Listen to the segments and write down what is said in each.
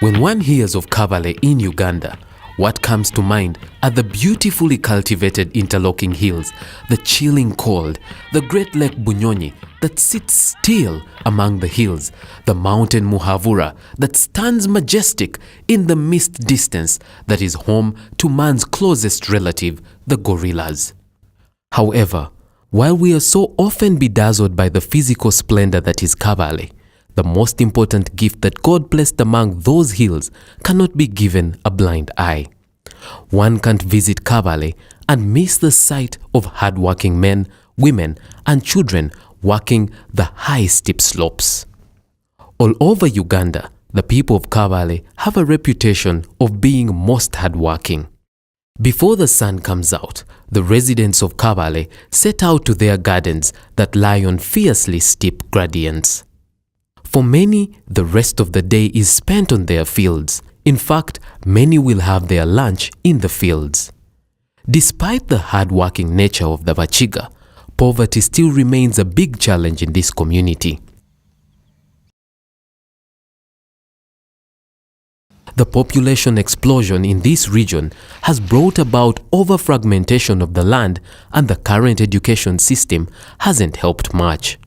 When one hears of Kabale in Uganda, what comes to mind are the beautifully cultivated interlocking hills, the chilling cold, the great lake Bunyonyi that sits still among the hills, the mountain Muhavura that stands majestic in the mist distance that is home to man's closest relative, the gorillas. However, while we are so often bedazzled by the physical splendor that is Kabale, the most important gift that God placed among those hills cannot be given a blind eye. One can't visit Kabale and miss the sight of hard-working men, women, and children walking the high steep slopes. All over Uganda, the people of Kabale have a reputation of being most hardworking. Before the sun comes out, the residents of Kabale set out to their gardens that lie on fiercely steep gradients. For many, the rest of the day is spent on their fields. In fact, many will have their lunch in the fields. Despite the hard-working nature of the Bachiga, poverty still remains a big challenge in this community. The population explosion in this region has brought about over-fragmentation of the land, and the current education system hasn't helped much.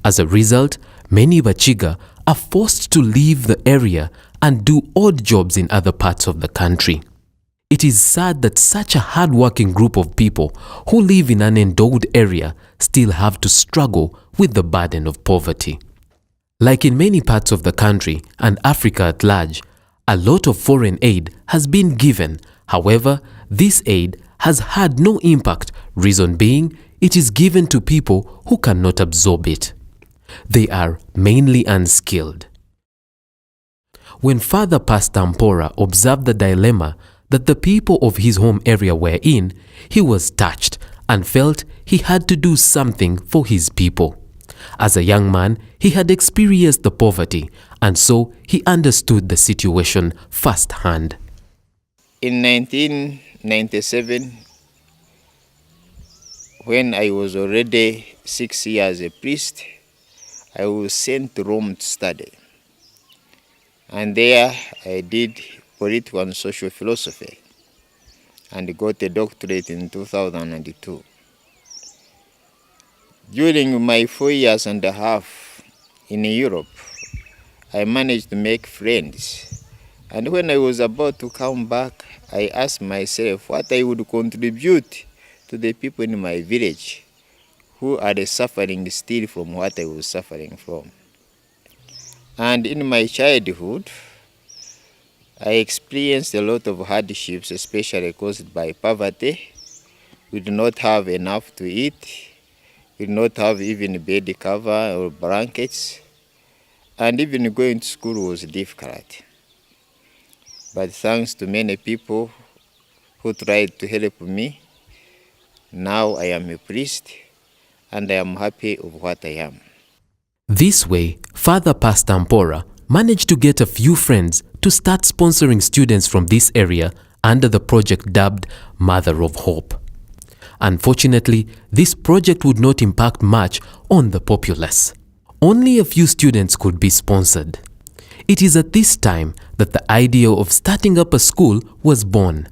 As a result, many Bachiga are forced to leave the area and do odd jobs in other parts of the country. It is sad that such a hard-working group of people who live in an endowed area still have to struggle with the burden of poverty. Like in many parts of the country and Africa at large, a lot of foreign aid has been given. However, this aid has had no impact, reason being it is given to people who cannot absorb it. They are mainly unskilled. When Father Pastor Mpora observed the dilemma that the people of his home area were in, he was touched and felt he had to do something for his people. As a young man, he had experienced the poverty, and so he understood the situation firsthand. In 1997, when I was already 6 years a priest, I was sent to Rome to study. And there I did political and social philosophy and got a doctorate in 2002. During my 4 years and a half in Europe, I managed to make friends. And when I was about to come back, I asked myself what I would contribute to the people in my village who are suffering still from what I was suffering from. And in my childhood, I experienced a lot of hardships, especially caused by poverty. We did not have enough to eat. We did not have even bed cover or blankets. And even going to school was difficult. But thanks to many people who tried to help me, now I am a priest, and I am happy of what I am. This way, Father Pastor Mpora managed to get a few friends to start sponsoring students from this area under the project dubbed Mother of Hope. Unfortunately, this project would not impact much on the populace. Only a few students could be sponsored. It is at this time that the idea of starting up a school was born.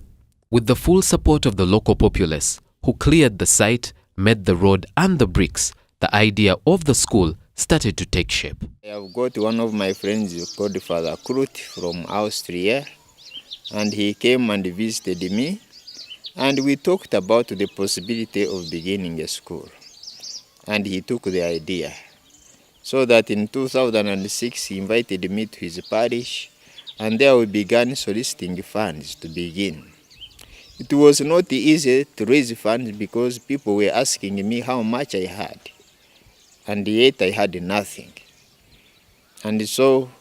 With the full support of the local populace, who cleared the site, made the road and the bricks, the idea of the school started to take shape. I have got one of my friends called Father Krut from Austria, and he came and visited me, and we talked about the possibility of beginning a school. And he took the idea. So that in 2006 he invited me to his parish, and there we began soliciting funds to begin. It was not easy to raise funds because people were asking me how much I had, and yet I had nothing. And so,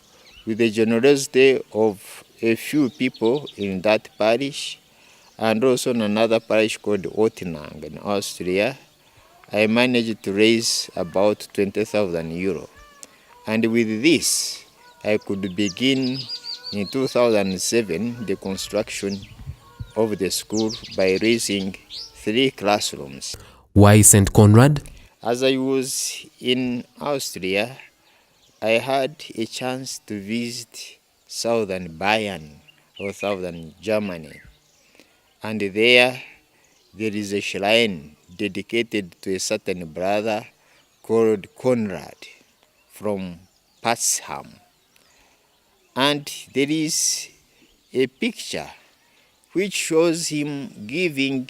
with the generosity of a few people in that parish, and also in another parish called Ottenang in Austria, I managed to raise about 20,000 euro. And with this, I could begin in 2007 the construction of the school by raising 3 classrooms. Why St. Konrad? As I was in Austria, I had a chance to visit southern Bayern or southern Germany. And there is a shrine dedicated to a certain brother called Konrad from Patzham. And there is a picture which shows him giving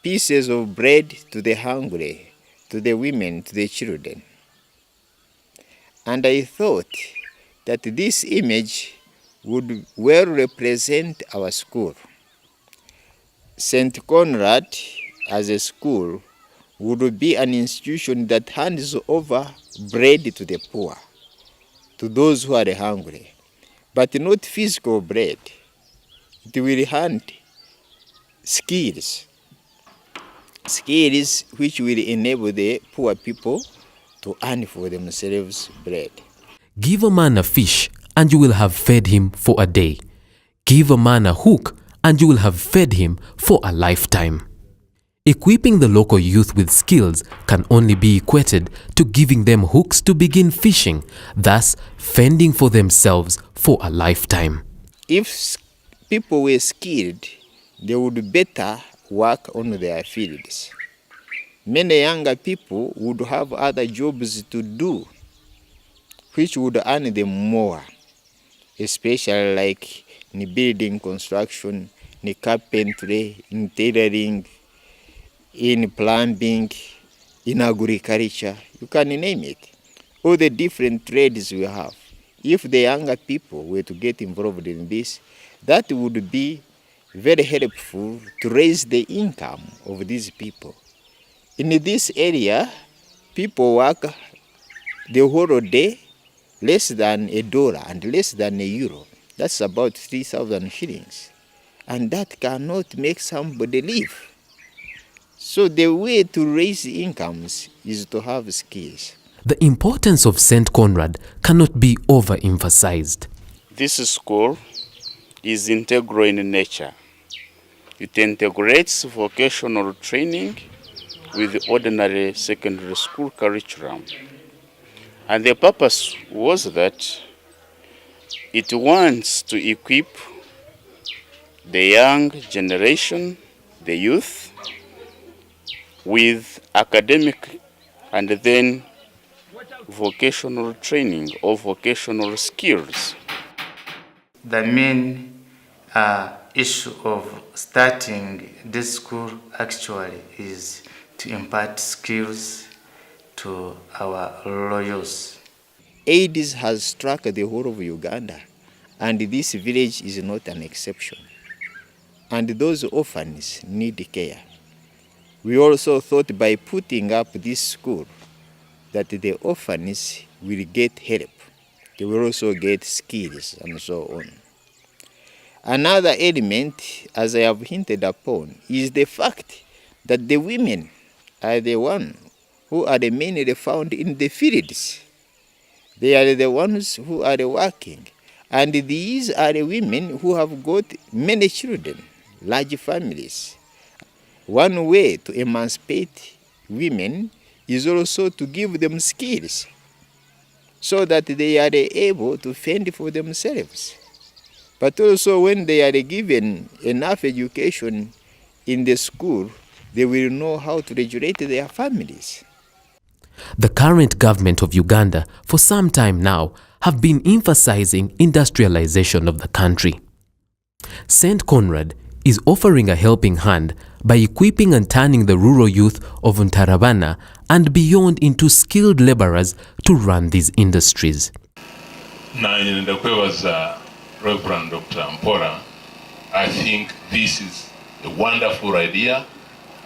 pieces of bread to the hungry, to the women, to the children. And I thought that this image would well represent our school. St. Konrad, as a school, would be an institution that hands over bread to the poor, to those who are hungry, but not physical bread. It will hand skills which will enable the poor people to earn for themselves bread. Give a man a fish, and you will have fed him for a day. Give a man a hook, and you will have fed him for a lifetime. Equipping the local youth with skills can only be equated to giving them hooks to begin fishing, thus fending for themselves for a lifetime. If people were skilled, they would better work on their fields. Many younger people would have other jobs to do, which would earn them more, especially like in building construction, in carpentry, in tailoring, in plumbing, in agriculture, you can name it. All the different trades we have. If the younger people were to get involved in this, that would be very helpful to raise the income of these people. In this area, people work the whole day less than $1 and less than €1. That's about 3,000 shillings. And that cannot make somebody live. So the way to raise incomes is to have skills. The importance of St. Konrad cannot be overemphasized. This school is integral in nature. It integrates vocational training with the ordinary secondary school curriculum. And the purpose was that it wants to equip the young generation, the youth, with academic and then vocational training or vocational skills. The main issue of starting this school actually is to impart skills to our rural youth. AIDS has struck the whole of Uganda, and this village is not an exception. And those orphans need care. We also thought by putting up this school that the orphans will get help. They will also get skills and so on. Another element, as I have hinted upon, is the fact that the women are the ones who are mainly found in the fields. They are the ones who are working. And these are the women who have got many children, large families. One way to emancipate women is also to give them skills so that they are able to fend for themselves. But also when they are given enough education in the school, they will know how to regulate their families. The current government of Uganda for some time now have been emphasizing industrialization of the country. St. Konrad is offering a helping hand by equipping and turning the rural youth of Ntarabana and beyond into skilled laborers to run these industries. Reverend Dr. Mpora, I think this is a wonderful idea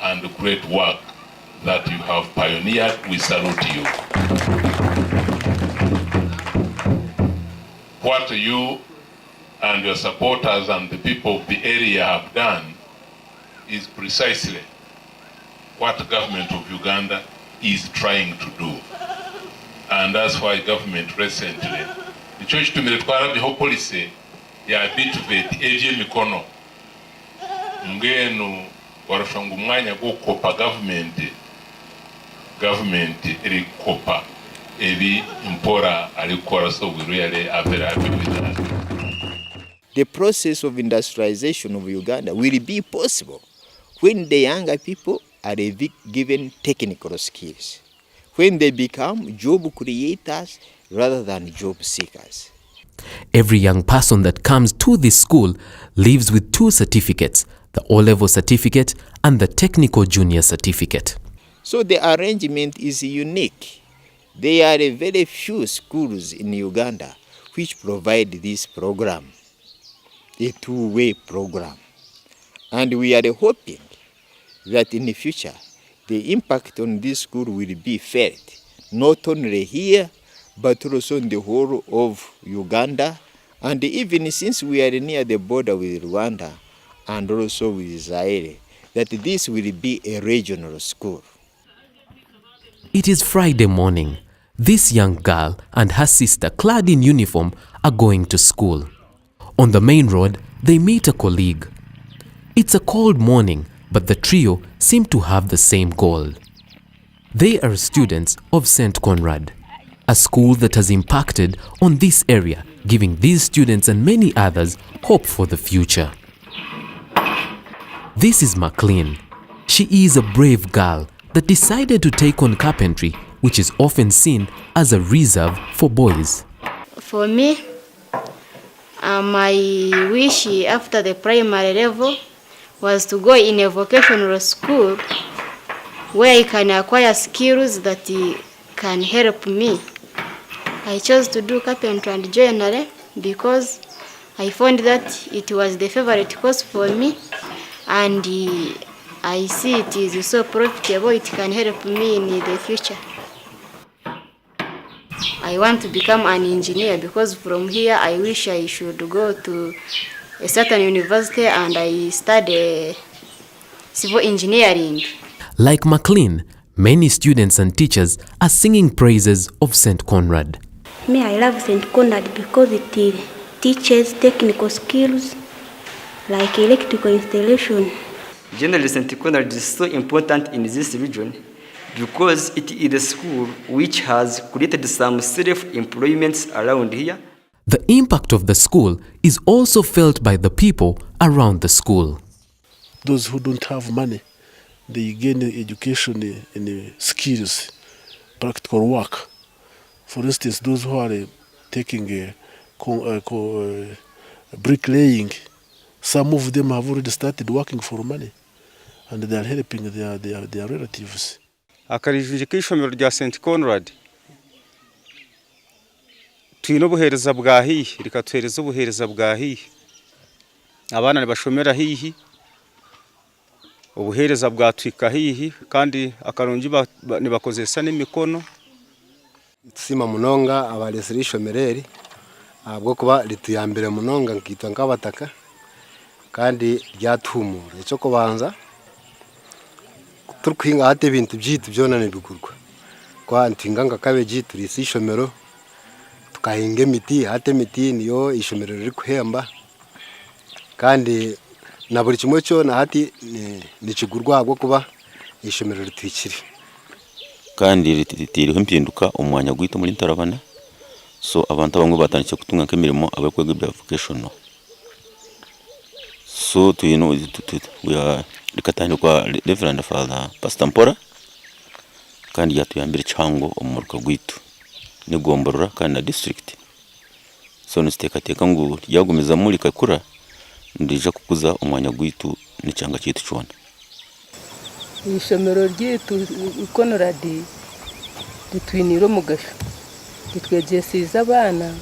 and great work that you have pioneered. We salute you. What you and your supporters and the people of the area have done is precisely what the government of Uganda is trying to do. And that's why government recently, nicho kitumire twarabyeho policy ya bitvet eby'emikono ngeno warashanga umwanya gwo kopa government erikopa ebi Mpora alikora, so we really are very happy with that. the process of industrialization of Uganda will be possible when the younger people are given technical skills, when they become job creators rather than job seekers. Every young person that comes to this school leaves with 2 certificates, the O-level certificate and the technical junior certificate. So the arrangement is unique. There are very few schools in Uganda which provide this program, a 2-way program. And we are hoping that in the future, the impact on this school will be felt, not only here, but also in the whole of Uganda, and even since we are near the border with Rwanda and also with Israel, that this will be a regional school. It is Friday morning. This young girl and her sister, clad in uniform, are going to school. On the main road, they meet a colleague. It's a cold morning, but the trio seem to have the same goal. They are students of St. Konrad, a school that has impacted on this area, giving these students and many others hope for the future. This is McLean. She is a brave girl that decided to take on carpentry, which is often seen as a reserve for boys. For me, my wish after the primary level was to go in a vocational school where I can acquire skills that can help me. I chose to do carpentry and joinery because I found that it was the favorite course for me, and I see it is so profitable, it can help me in the future. I want to become an engineer because from here I wish I should go to a certain university and I study civil engineering. Like McLean, many students and teachers are singing praises of St. Konrad. Me, I love St. Konrad because it teaches technical skills like electrical installation. Generally, St. Konrad is so important in this region because it is a school which has created some self-employments around here. The impact of the school is also felt by the people around the school. Those who don't have money, they gain education in skills, practical work. For instance, those who are taking bricklaying, some of them have already started working for money, and they are helping their relatives. Akarijije k'ishomero rya St. Konrad twino ubuhereza bwahiye rikatwereza ubuhereza bwahiye abana bashomera hihi ubuhereza bwatwika hihi kandi akarongi nibakozesa n'imikono sima munonga abaleseri shomereri abwo kuba lituyambere munonga nkitwa ngabataka kandi ryatumura cyo kubanza turkwinga hate ibintu byitu byonane bikurwa kwa ntinganga kabeji turisi ishomero tukahinga imiti hate imiti niyo ishomero riri kuhemba kandi na buri kimwe cyo na hati ni kigurwa bwo kuba ishomero ritwikiri kandi ritiriho impinduka umwanya gwito muri ntarabana so abantu bamwe batanditse kutunga nk'imirimo abakwega bya vocational so we are rikatandikwa Reverend Father Pastor Mpora kandi yatuyambira cyango umurwa gwitu nigomborora kandi na district so nisitekateka ngo yagumiza muri kakura ndije kukuza umwanya gwitu n'icanga cyitu cyone ishomero ryitu Konrad ritwiniro mugasho ritwegesiza abana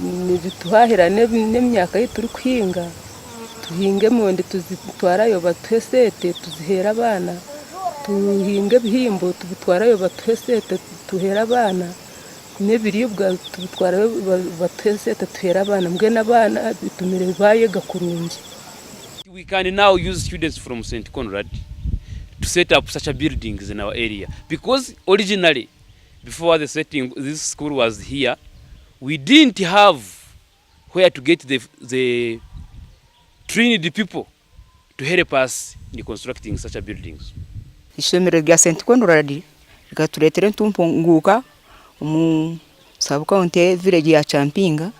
nituhahira n'imyaka y'ituri kwinga tuhinge monde tuzitwarayo batwesete tuzihera abana tuhinge bihimbo tubitwarayo batwesete tuhera abana n'ibiribwa tubitwarayo batwesete tuhera abana mbwe n'abana bitumire bayega kurungi. We can now use students from St. Konrad to set up such a buildings in our area because originally before this school was here we didn't have where to get the trained people to help us in constructing such a buildings. Ishomero rya St. Konrad rikatuletera ntumpunguka mu sub county village ya Champinga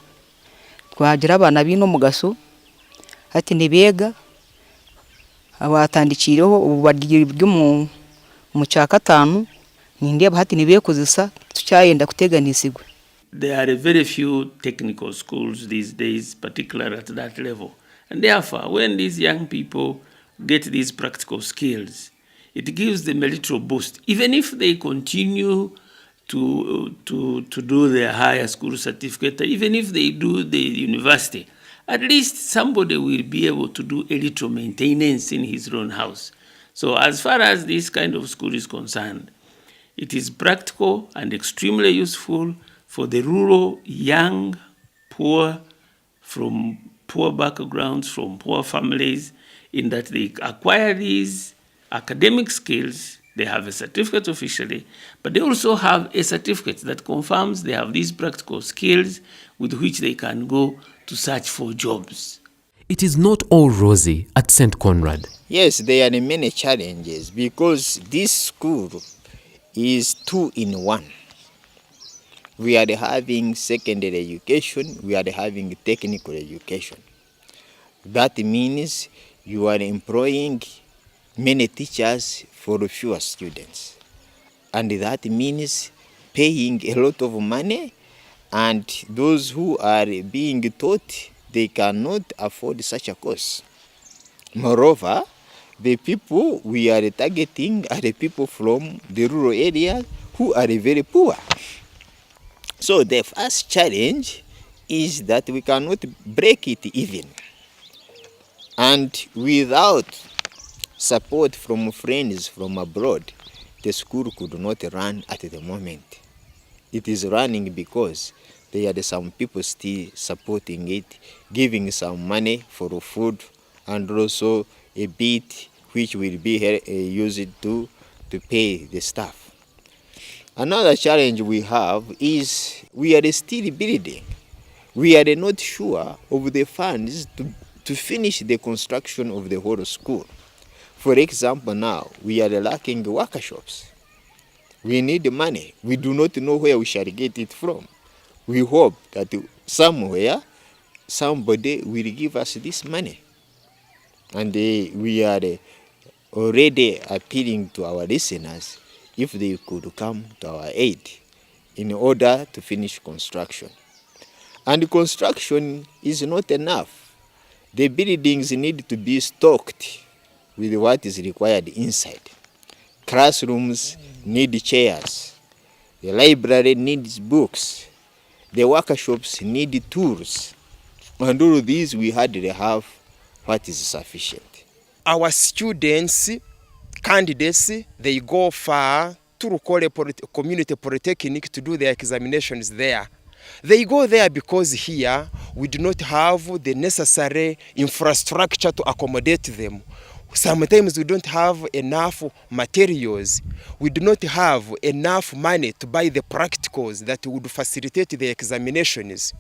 twagira abana bino mugaso hati nibega abatandikireho ubu bari byo mu cya gatanu nindeba hati nibekozesa tucyayenda kuteganisigwe. There are very few technical schools these days, particularly at that level. And therefore, when these young people get these practical skills, it gives them a little boost. Even if they continue to do their higher school certificate, even if they do the university, at least somebody will be able to do a little maintenance in his own house. So as far as this kind of school is concerned, it is practical and extremely useful for the rural, young, poor, from poor backgrounds, from poor families, in that they acquire these academic skills. They have a certificate officially, but they also have a certificate that confirms they have these practical skills with which they can go to search for jobs. It is not all rosy at St. Konrad. Yes, there are many challenges because this school is 2-in-1. We are having secondary education, we are having technical education. That means you are employing many teachers for fewer students. And that means paying a lot of money, and those who are being taught, they cannot afford such a course. Moreover, the people we are targeting are the people from the rural areas who are very poor. So the first challenge is that we cannot break it even. And without support from friends from abroad, the school could not run at the moment. It is running because there are some people still supporting it, giving some money for food and also a bit which will be used to pay the staff. Another challenge we have is we are still building. We are not sure of the funds to finish the construction of the whole school. For example, now we are lacking workshops. We need money. We do not know where we shall get it from. We hope that somewhere somebody will give us this money. And we are already appealing to our listeners if they could come to our aid in order to finish construction. And construction is not enough. The buildings need to be stocked with what is required inside. Classrooms need chairs. The library needs books. The workshops need tools. And all of these we hardly have what is sufficient. Our students, candidates, they go far to Rukole Community Polytechnic to do their examinations there. They go there because here we do not have the necessary infrastructure to accommodate them. Sometimes we don't have enough materials. We do not have enough money to buy the practicals that would facilitate the examinations.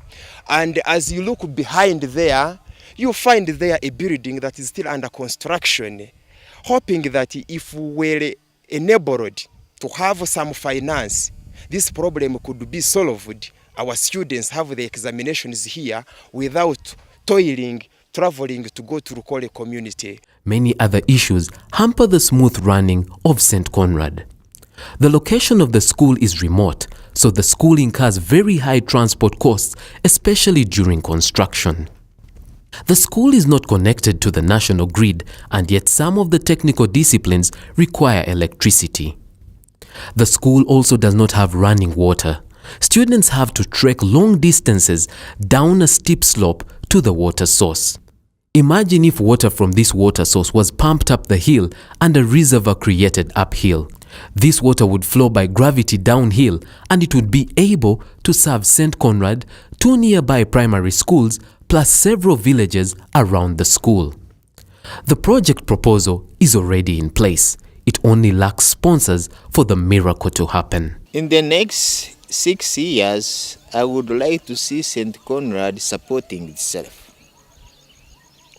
And as you look behind there, you find there a building that is still under construction, hoping that if we were enabled to have some finance, this problem could be solved. Our students have the examinations here without toiling, traveling to go to Rukole community. Many other issues hamper the smooth running of St. Konrad. The location of the school is remote, so the school incurs very high transport costs, especially during construction. The school is not connected to the national grid, and yet some of the technical disciplines require electricity. The school also does not have running water. Students have to trek long distances down a steep slope to the water source. Imagine if water from this water source was pumped up the hill and a reservoir created uphill. This water would flow by gravity downhill, and it would be able to serve St. Konrad, 2 nearby primary schools, plus several villages around the school. The project proposal is already in place. It only lacks sponsors for the miracle to happen. In the next 6 years, I would like to see St. Konrad supporting itself.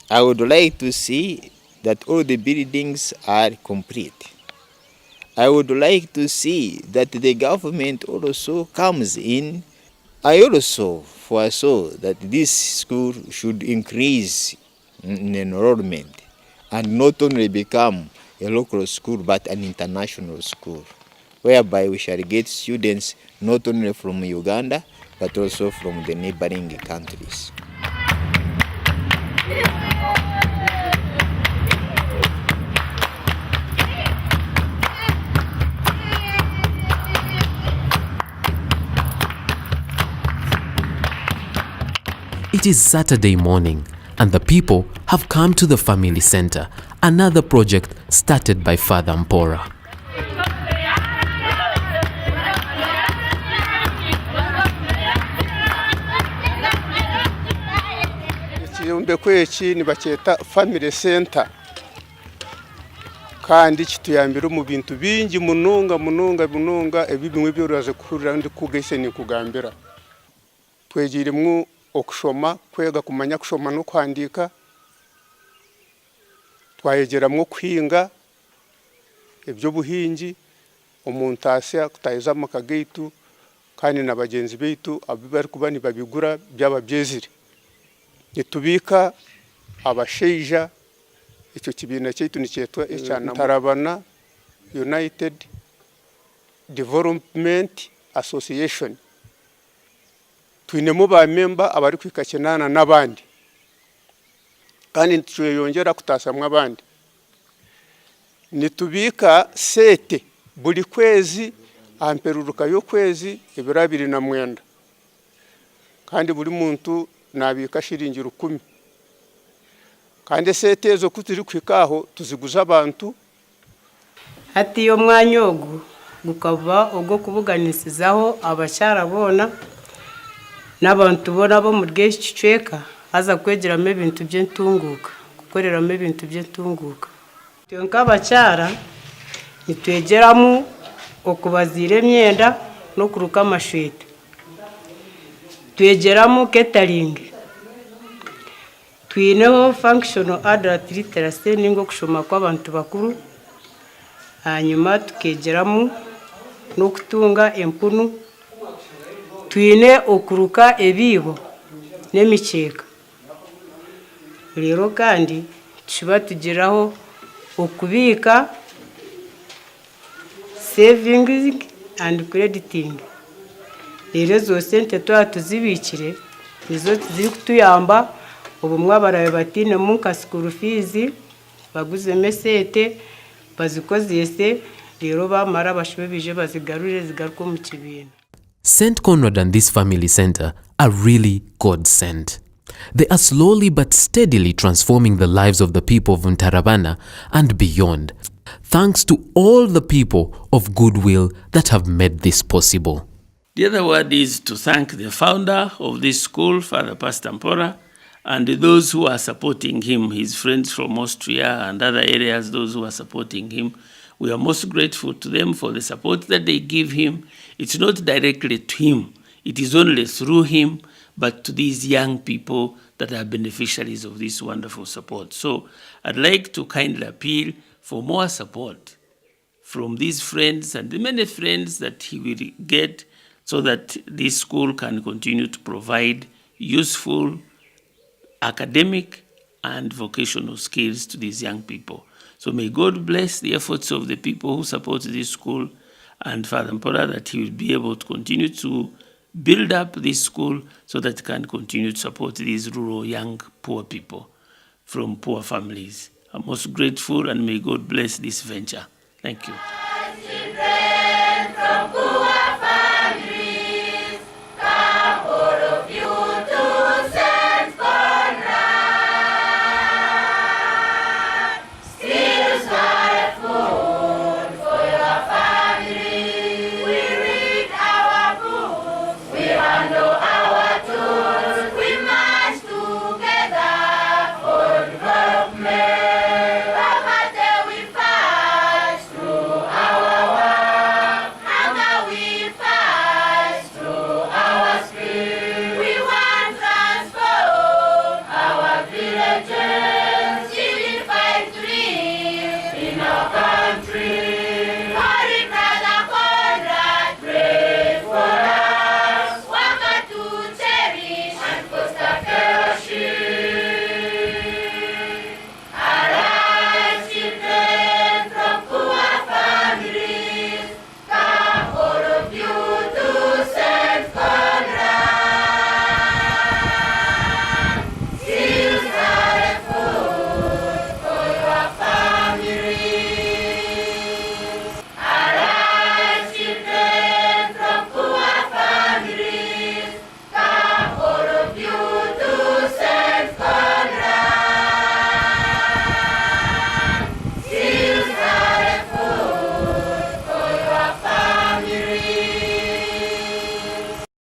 I would like to see that all the buildings are complete. I would like to see that the government also comes in I also foresaw that this school should increase in enrollment and not only become a local school but an international school, whereby we shall get students not only from Uganda but also from the neighboring countries. It is Saturday morning and the people have come to the family center, another project started by Father Mpora. Ekiyumbe kweki nibakyeta family center kandi kituyambira mu bintu bingi munonga ebi bimwe byoroze kuhurira ndi kugese ni kugambira twegiremwo okushoma kwega kumanya kushoma no kwandika twayegeramwo kuhinga ebyo buhingi omuntu asya kutayiza amakagaitu kandi n'abagenzi beitu abibari kuba nibabigura byaba byezire nitubika abasheija icyo kibina cyaitu nicyetwa Tarabana United Development Association. Twinemo ba member abari kwikakenana n'abandi kandi tuyongera kutasamwa abandi. Nitubika sete buri kwezi amperuruka yo kwezi 290 kandi buri muntu nabika shiringi 10 kandi sete ezo kutiri kwikaho tuziguza abantu. Hati yo mwanya ogu gukaba ogwo kubuganisizaho abacyara bona n'abantu bona bo mu rw'ikicweka aza kwegeramo ibintu by'entunguka gukoreramo ibintu by'entunguka. Tionka abacyara nitwegeramo okubazira emyenda no kuruka amashweta, twegeramo catering, twineho functional adult literacy ningo kushoma kw'abantu bakuru, hanyuma tukegeramo no kutunga empunu, twine okuruka ebibo n'emicheka. Rero kandi tuba tugeraho okubika savings and crediting. Rero zo sente tuzibikire nizo ziri kutuyamba obumwe abarabe batine mu ka school fees baguze mesete bazikozese rero bamara bashobe bije bazigarurire zigaruko mu kibina. St. Konrad and this family center are really God sent. They are slowly but steadily transforming the lives of the people of Ntarabana and beyond, thanks to all the people of goodwill that have made this possible. The other word is to thank the founder of this school, Father Pastor Mpora, and those who are supporting him, his friends from Austria and other areas, those who are supporting him. We are most grateful to them for the support that they give him. It's not directly to him. It is only through him, but to these young people that are beneficiaries of this wonderful support. So I'd like to kindly appeal for more support from these friends and the many friends that he will get so that this school can continue to provide useful academic and vocational skills to these young people. So may God bless the efforts of the people who support this school and Father Mpora that he will be able to continue to build up this school so that it can continue to support these rural young poor people from poor families. I'm most grateful and may God bless this venture. Thank you.